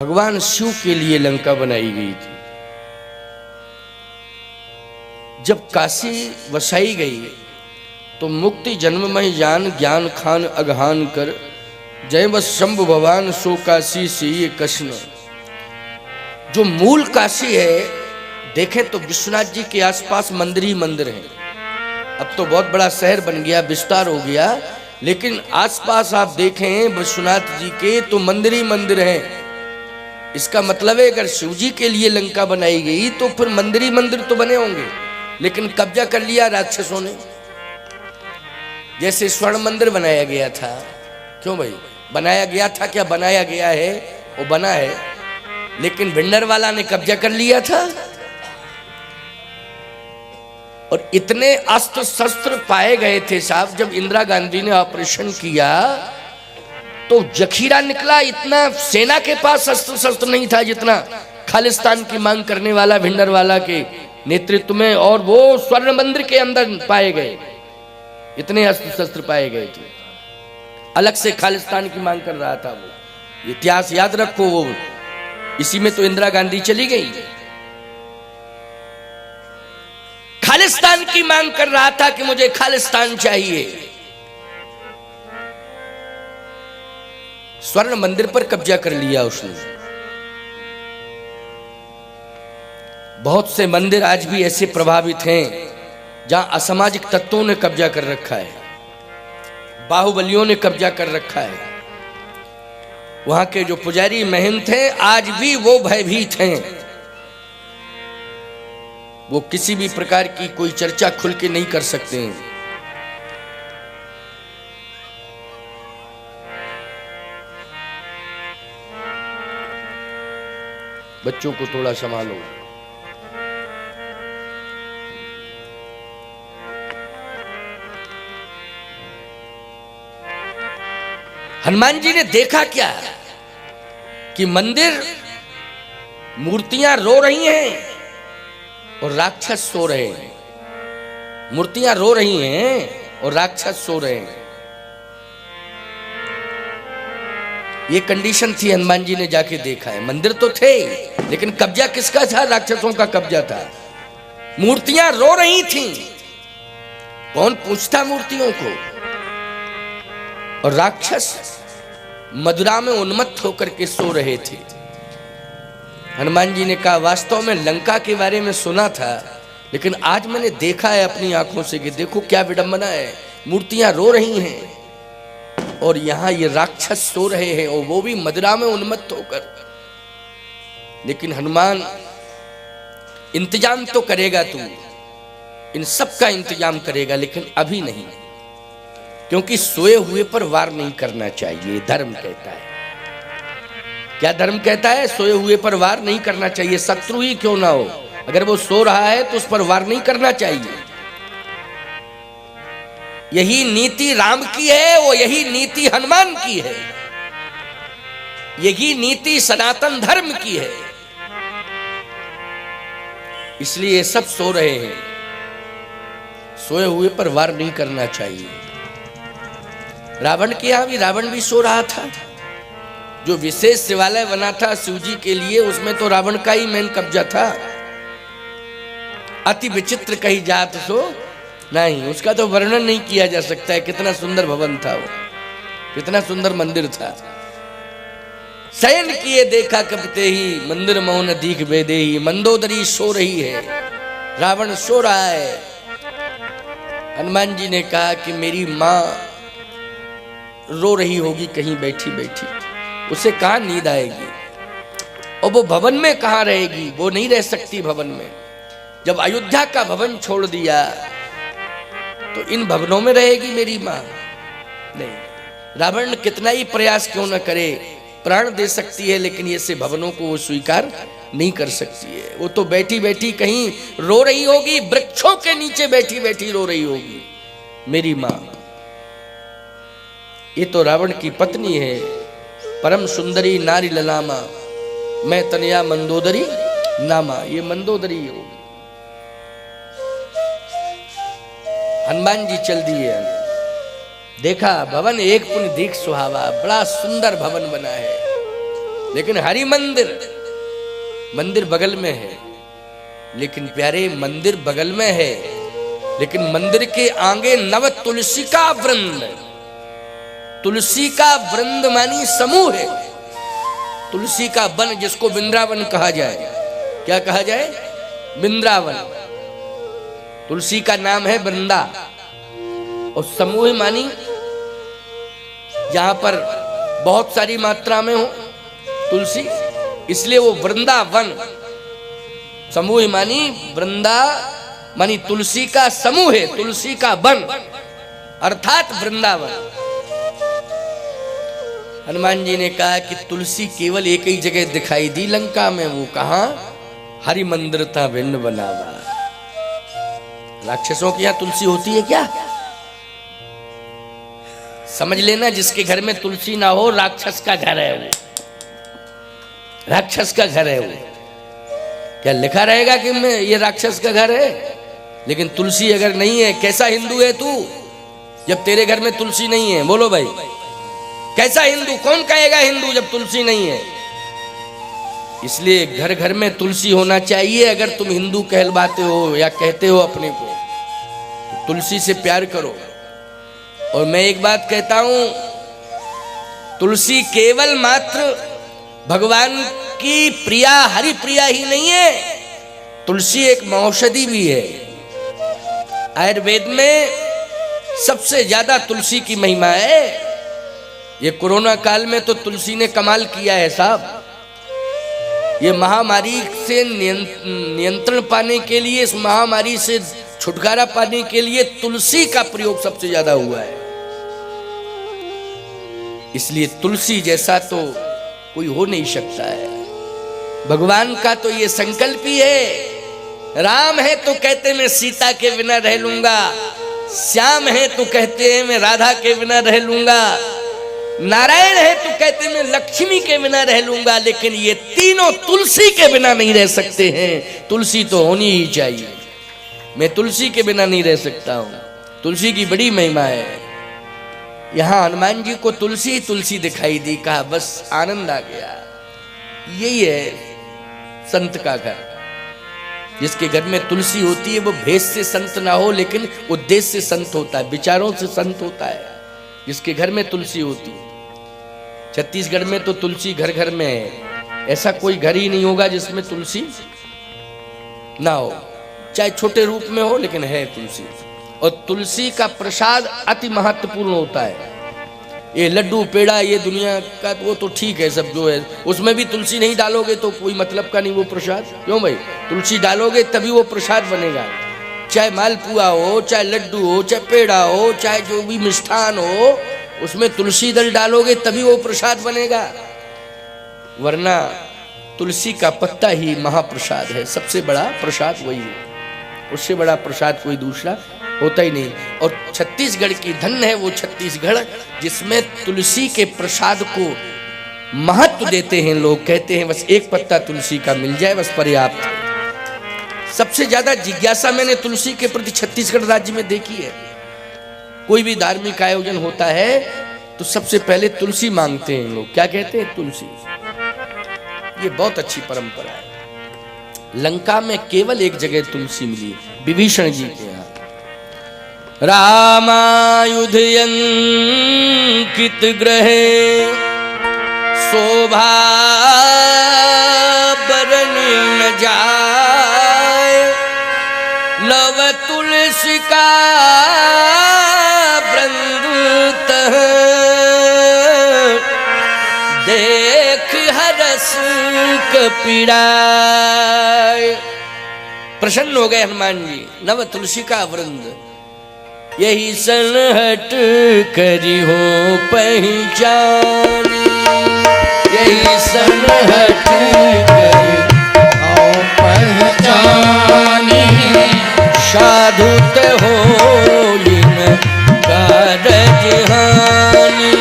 भगवान शिव के लिए लंका बनाई गई थी। जब काशी वसाई गई तो मुक्ति जन्ममय जान ज्ञान खान अगहान कर जय बस शंभु भगवान सो काशी से ये कृष्ण। जो मूल काशी है देखें तो विश्वनाथ जी के आसपास मंदिर ही मंदिर हैं। अब तो बहुत बड़ा शहर बन गया, विस्तार हो गया, लेकिन आसपास आप देखें विश्वनाथ जी के तो मंदिर ही मंदिर हैं। इसका मतलब है अगर शिव जी के लिए लंका बनाई गई तो फिर मंदिर ही मंदिर तो बने होंगे, लेकिन कब्जा कर लिया राक्षसों ने। जैसे स्वर्ण मंदिर बनाया गया था, क्यों भाई बनाया गया था, क्या बनाया गया है, वो बना है, लेकिन भिंडर वाला ने कब्जा कर लिया था। और इतने अस्त्र शस्त्र पाए गए थे साहब, जब इंदिरा गांधी ने ऑपरेशन किया तो जखीरा निकला। इतना सेना के पास अस्त्र शस्त्र नहीं था जितना खालिस्तान की मांग करने वाला भिंडर वाला के नेतृत्व में और वो स्वर्ण मंदिर के अंदर पाए गए। इतने अस्त्र शस्त्र पाए गए थे, अलग से खालिस्तान की मांग कर रहा था वो। इतिहास याद रखो, वो इसी में तो इंदिरा गांधी चली गई। खालिस्तान की मांग कर रहा था कि मुझे खालिस्तान चाहिए। स्वर्ण मंदिर पर कब्जा कर लिया उसने। बहुत से मंदिर आज भी ऐसे प्रभावित हैं जहां असामाजिक तत्वों ने कब्जा कर रखा है, बाहुबलियों ने कब्जा कर रखा है। वहां के जो पुजारी महंत हैं आज भी वो भयभीत हैं। वो किसी भी प्रकार की कोई चर्चा खुल के नहीं कर सकते हैं। बच्चों को थोड़ा संभालो। हनुमान जी ने देखा क्या कि मंदिर मूर्तियां रो रही हैं और राक्षस सो रहे हैं। मूर्तियां रो रही हैं और राक्षस सो रहे हैं। ये कंडीशन थी, हनुमान जी ने जाके देखा है। मंदिर तो थे लेकिन कब्जा किसका था? राक्षसों का कब्जा था। मूर्तियां रो रही थीं, कौन पूछता मूर्तियों को? और राक्षस मदिरा में उन्मत्त होकर के सो रहे थे। हनुमान जी ने कहा वास्तव में लंका के बारे में सुना था, लेकिन आज मैंने देखा है अपनी आंखों से कि देखो क्या विडंबना है। मूर्तियां रो रही हैं और यहां ये राक्षस सो रहे हैं, और वो भी मदिरा में उन्मत्त होकर। लेकिन हनुमान इंतजाम तो करेगा, तू इन सब का इंतजाम करेगा, लेकिन अभी नहीं, क्योंकि सोए हुए पर वार नहीं करना चाहिए। धर्म कहता है, क्या धर्म कहता है? सोए हुए पर वार नहीं करना चाहिए, शत्रु ही क्यों ना हो। अगर वो सो रहा है तो उस पर वार नहीं करना चाहिए। यही नीति राम की है, वो यही नीति हनुमान की है, यही नीति सनातन धर्म की है। इसलिए सब सो रहे हैं, सोए हुए पर वार नहीं करना चाहिए। रावण के यहां भी रावण भी सो रहा था। जो विशेष शिवालय बना था शिव जी के लिए, उसमें तो रावण का ही मेन कब्जा था। अति विचित्र कही जात सो नहीं, उसका तो वर्णन नहीं किया जा सकता है। कितना सुंदर भवन था वो, कितना सुंदर मंदिर था। शयन किए देखा कपते ही मंदिर मौन दीख बेदे ही। मंदोदरी सो रही है, रावण सो रहा है। हनुमान जी ने कहा कि मेरी माँ रो रही होगी कहीं बैठी बैठी, उसे कहाँ नींद आएगी, और वो भवन में कहाँ रहेगी? वो नहीं रह सकती भवन में। जब अयोध्या का भवन छोड़ दिया तो इन भवनों में रहेगी मेरी माँ? नहीं। रावण कितना ही प्रयास क्यों न करे, प्राण दे सकती है, लेकिन ऐसे भवनों को वो स्वीकार नहीं कर सकती है। वो तो बैठी बैठी कहीं रो रही होगी, वृक्षों के नीचे बैठी बैठी रो रही होगी मेरी माँ। ये तो रावण की पत्नी है, परम सुंदरी नारी ललामा, मैं तनया मंदोदरी नामा। ये मंदोदरी होगी। हनुमान जी चल दिए, देखा भवन एक पुण्य दीख सुहावा, बड़ा सुंदर भवन बना है। लेकिन हरि मंदिर, मंदिर बगल में है, लेकिन प्यारे मंदिर बगल में है, लेकिन मंदिर के आगे नव तुलसी का वृंद। तुलसी का वृंद मानी समूह है। तुलसी का वन जिसको वृंदावन कहा जाए। क्या कहा जाए? वृंदावन। तुलसी का नाम है वृंदा, और समूह मानी जहां पर बहुत सारी मात्रा में हो तुलसी, इसलिए वो वृंदावन। समूह मानी वृंदा मानी तुलसी का समूह है, तुलसी का वन अर्थात वृंदावन। हनुमान जी ने कहा कि तुलसी केवल एक ही जगह दिखाई दी लंका में, वो कहां? हरि मंदिर था भिंड बनावा। राक्षसों के यहां तुलसी होती है क्या? समझ लेना, जिसके घर में तुलसी ना हो राक्षस का घर है वो, राक्षस का घर है वो। क्या लिखा रहेगा कि मैं ये राक्षस का घर है? लेकिन तुलसी अगर नहीं है, कैसा हिंदू है तू जब तेरे घर में तुलसी नहीं है? बोलो भाई, कैसा हिंदू? कौन कहेगा हिंदू जब तुलसी नहीं है? इसलिए घर घर में तुलसी होना चाहिए। अगर तुम हिंदू कहलवाते हो या कहते हो अपने को, तो तुलसी से प्यार करो। और मैं एक बात कहता हूं, तुलसी केवल मात्र भगवान की प्रिया, हरि प्रिया ही नहीं है, तुलसी एक औषधि भी है। आयुर्वेद में सबसे ज्यादा तुलसी की महिमा है। ये कोरोना काल में तो तुलसी ने कमाल किया है साहब। ये महामारी से नियंत्रण पाने के लिए, इस महामारी से छुटकारा पाने के लिए तुलसी का प्रयोग सबसे ज्यादा हुआ है। इसलिए तुलसी जैसा तो कोई हो नहीं सकता है। भगवान का तो ये संकल्प ही है। राम है तो कहते मैं सीता के बिना रह लूंगा, श्याम है तो कहते हैं मैं राधा के बिना रह लूंगा, नारायण है तो कहते मैं लक्ष्मी के बिना रह लूंगा, लेकिन ये तीनों तुलसी के बिना नहीं रह सकते हैं। तुलसी तो होनी ही चाहिए। मैं तुलसी के बिना नहीं रह सकता हूं। तुलसी की बड़ी महिमा है। यहां हनुमान जी को तुलसी तुलसी दिखाई दी, कहा बस आनंद आ गया। यही है संत का घर। जिसके घर में तुलसी होती है वो भेष से संत ना हो, लेकिन उद्देश्य से संत होता है, विचारों से संत होता है। जिसके घर में तुलसी होती है। छत्तीसगढ़ में तो तुलसी घर घर में है। ऐसा कोई घर ही नहीं होगा जिसमें तुलसी ना हो, चाहे छोटे रूप में हो, लेकिन है तुलसी। और तुलसी का प्रसाद अति महत्वपूर्ण होता है। ये लड्डू पेड़ा ये दुनिया का वो तो ठीक है सब जो है, उसमें भी तुलसी नहीं डालोगे तो कोई मतलब का नहीं वो प्रसाद। क्यों भाई? तुलसी डालोगे तभी वो प्रसाद बनेगा। चाहे मालपुआ हो, चाहे लड्डू हो, चाहे पेड़ा हो, चाहे जो भी मिष्ठान हो, उसमें तुलसी दल डालोगे तभी वो प्रसाद बनेगा। वरना तुलसी का पत्ता ही महाप्रसाद है। सबसे बड़ा प्रसाद वही है, उससे बड़ा प्रसाद कोई दूसरा होता ही नहीं। और छत्तीसगढ़ की धन है वो छत्तीसगढ़, जिसमें तुलसी के प्रसाद को महत्व देते हैं लोग। कहते हैं बस एक पत्ता तुलसी का मिल जाए बस पर्याप्त है। सबसे ज्यादा जिज्ञासा मैंने तुलसी के प्रति छत्तीसगढ़ राज्य में देखी है। कोई भी धार्मिक आयोजन होता है तो सबसे पहले तुलसी मांगते हैं लोग। क्या कहते हैं? तुलसी। ये बहुत अच्छी परंपरा है। लंका में केवल एक जगह तुलसी मिली, विभीषण जी के यहाँ। रामायुधयंकित ग्रहे शोभा बरन न जाए, लव तुलसी का वृंद देख हरस कपीड़ाए। प्रसन्न हो गए हनुमान जी। नव तुलसी का वृंद यही सनहट करी हो पहचान, यही सनहट करी हो पहचान, साधुत हो इन कारज हानि,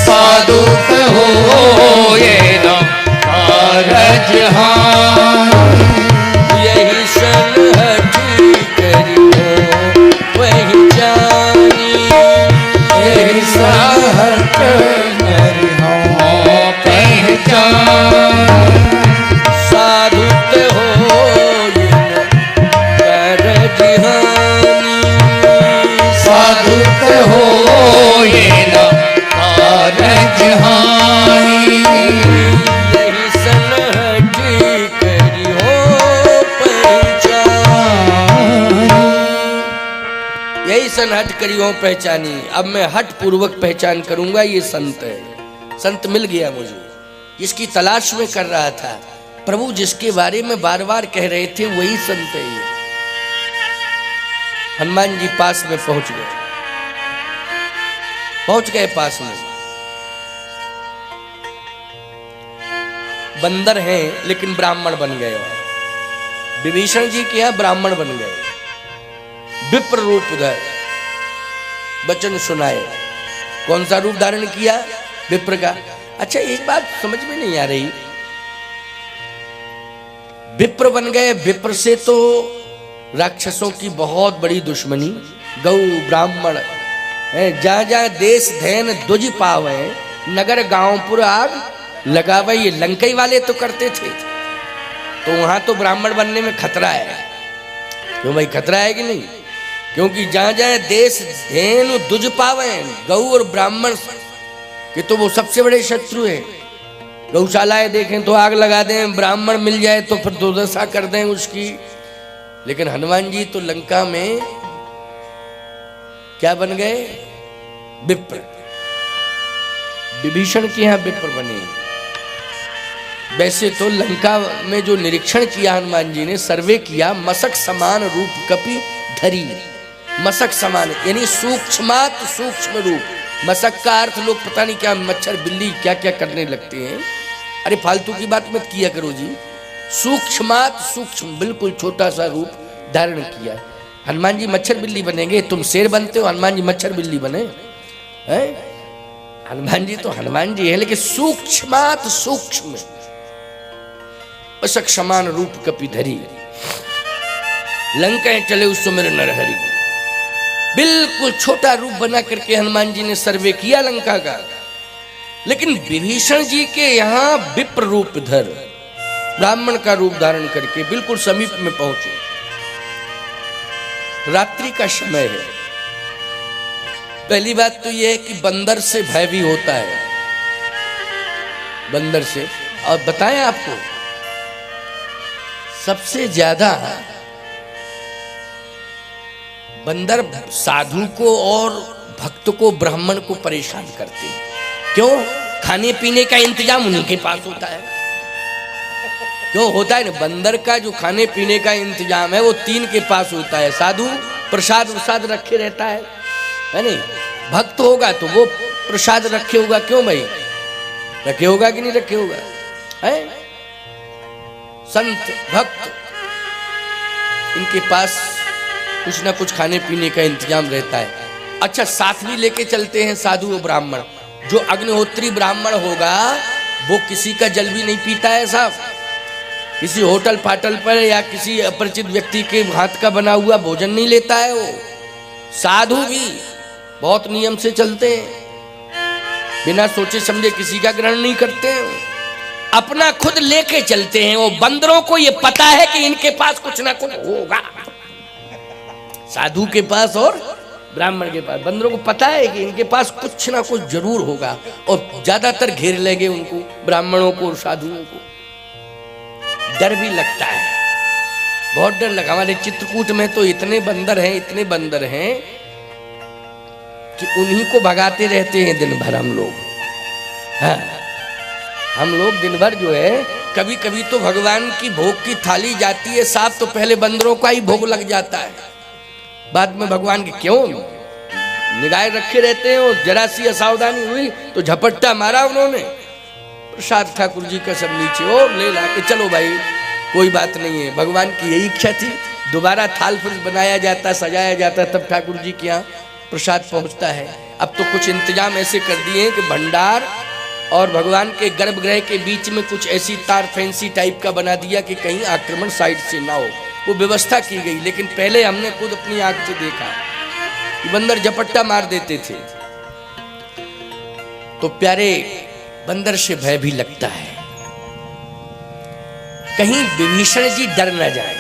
साधुत हो इन कारज हानि, यही सनहट करी हो पहचानी, यही सनहट करी हो पहचानी। ऐसन हट करियो पहचानी। अब मैं हट पूर्वक पहचान करूंगा ये संत है। संत मिल गया मुझे, जिसकी तलाश में कर रहा था। प्रभु जिसके बारे में बार बार कह रहे थे वही संत है ये। हनुमान जी पास में पहुंच गए पास में। बंदर हैं लेकिन ब्राह्मण बन गए। विभीषण जी के यहां ब्राह्मण बन गए, विप्र रूप धर वचन सुनाए। कौन सा रूप धारण किया? विप्र का। अच्छा, एक बात समझ में नहीं आ रही, विप्र बन गए। विप्र से तो राक्षसों की बहुत बड़ी दुश्मनी। गौ ब्राह्मण जहां जहां देश धैन दुज पावे, नगर गांवपुर आग लगावे, ये लंकई वाले तो करते थे। तो वहां तो ब्राह्मण बनने में खतरा है। क्यों भाई, खतरा है कि नहीं? क्योंकि जहां जहां देश धैन दुज पावे, गौ और ब्राह्मण कि तो वो सबसे बड़े शत्रु है। गौशालाएं देखें तो आग लगा दें, ब्राह्मण मिल जाए तो फिर दुर्दशा कर दें उसकी। लेकिन हनुमान जी तो लंका में क्या बन गए? विप्र। विभीषण के यहां विप्र बने। वैसे तो लंका में जो निरीक्षण किया हनुमान जी ने, सर्वे किया, मशक समान रूप कपि धरी। मशक समान यानी सूक्ष्मात सूक्ष्म रूप। मशक का अर्थ लोग पता नहीं क्या मच्छर बिल्ली क्या क्या करने लगते हैं। अरे फालतू की बात मत किया करो जी। सूक्ष्मात सूक्ष्म, बिल्कुल छोटा सा रूप धारण किया। हनुमान जी मच्छर बिल्ली बनेंगे? तुम शेर बनते हो, हनुमान जी मच्छर बिल्ली बने हैं? हनुमान जी तो हनुमान जी है, लेकिन सूक्ष्मात सूक्ष्म मशक समान रूप कपि धरी। लंका चले उस सुमिर नरहरि। बिल्कुल छोटा रूप बना करके हनुमान जी ने सर्वे किया लंका का। लेकिन विभीषण जी के यहां विप्र रूप धर, ब्राह्मण का रूप धारण करके बिल्कुल समीप में पहुंचे। रात्रि का समय है। पहली बात तो यह है कि बंदर से भय भी होता है, बंदर से। और बताएं आपको, सबसे ज्यादा बंदर साधु को और भक्त को, ब्राह्मण को परेशान करते हैं। क्यों? खाने पीने का इंतजाम उन्हीं के पास होता है। क्यों होता है ना? बंदर का जो खाने पीने का इंतजाम है वो 3 के पास होता है। साधु प्रसाद प्रसाद रखे रहता है नहीं? भक्त होगा तो वो प्रसाद रखे होगा। क्यों भाई, रखे होगा कि नहीं रखे होगा? है संत भक्त, इनके पास कुछ ना कुछ खाने पीने का इंतजाम रहता है। अच्छा, साथ भी लेके चलते हैं साधु और ब्राह्मण। जो अग्निहोत्री ब्राह्मण होगा वो किसी का जल भी नहीं पीता है साहब। किसी होटल फाटल पर या किसी अपरिचित व्यक्ति के हाथ का बना हुआ भोजन नहीं लेता है वो। साधु भी बहुत नियम से चलते हैं, बिना सोचे समझे किसी का ग्रहण नहीं करते हैं, अपना खुद लेके चलते हैं। वो बंदरों को ये पता है कि इनके पास कुछ ना कुछ होगा। साधु के पास और ब्राह्मण के पास, बंदरों को पता है कि इनके पास कुछ ना कुछ जरूर होगा। और ज्यादातर घेर लेंगे उनको, ब्राह्मणों को और साधुओं को। डर भी लगता है, बहुत डर लगा। हमारे चित्रकूट में तो इतने बंदर हैं, इतने बंदर हैं कि उन्हीं को भगाते रहते हैं दिन भर हम लोग। हाँ, हम लोग दिन भर जो है, कभी कभी तो भगवान की भोग की थाली जाती है साफ, तो पहले बंदरों का ही भोग लग जाता है। बाद में भगवान के क्यों निगाह रखे रहते हैं। और जरा सी असावधानी हुई तो झपट्टा मारा उन्होंने। प्रसाद ठाकुर जी का सब नीचे और ले ला के चलो भाई, कोई बात नहीं है। भगवान की यही इच्छा थी। दोबारा थाल फिर बनाया जाता, सजाया जाता, तब ठाकुर जी के यहाँ प्रसाद पहुँचता है। अब तो कुछ इंतजाम ऐसे कर दिए हैं कि भंडार और भगवान के गर्भगृह के बीच में कुछ ऐसी तार फैंसी टाइप का बना दिया कि कहीं आक्रमण साइड से ना हो, वो व्यवस्था की गई। लेकिन पहले हमने खुद अपनी आंख से देखा कि बंदर झपट्टा मार देते थे। तो प्यारे, बंदर से भय भी लगता है, कहीं विभीषण जी डर न जाए।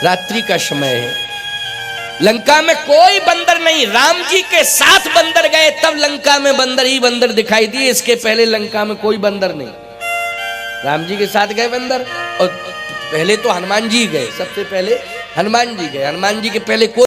रात्रि का समय है, लंका में कोई बंदर नहीं। राम जी के साथ बंदर गए तब लंका में बंदर ही बंदर दिखाई दिए। इसके पहले लंका में कोई बंदर नहीं। राम जी के साथ गए बंदर, और पहले तो हनुमान जी गए। सबसे पहले हनुमान जी गए। हनुमान जी के पहले कोई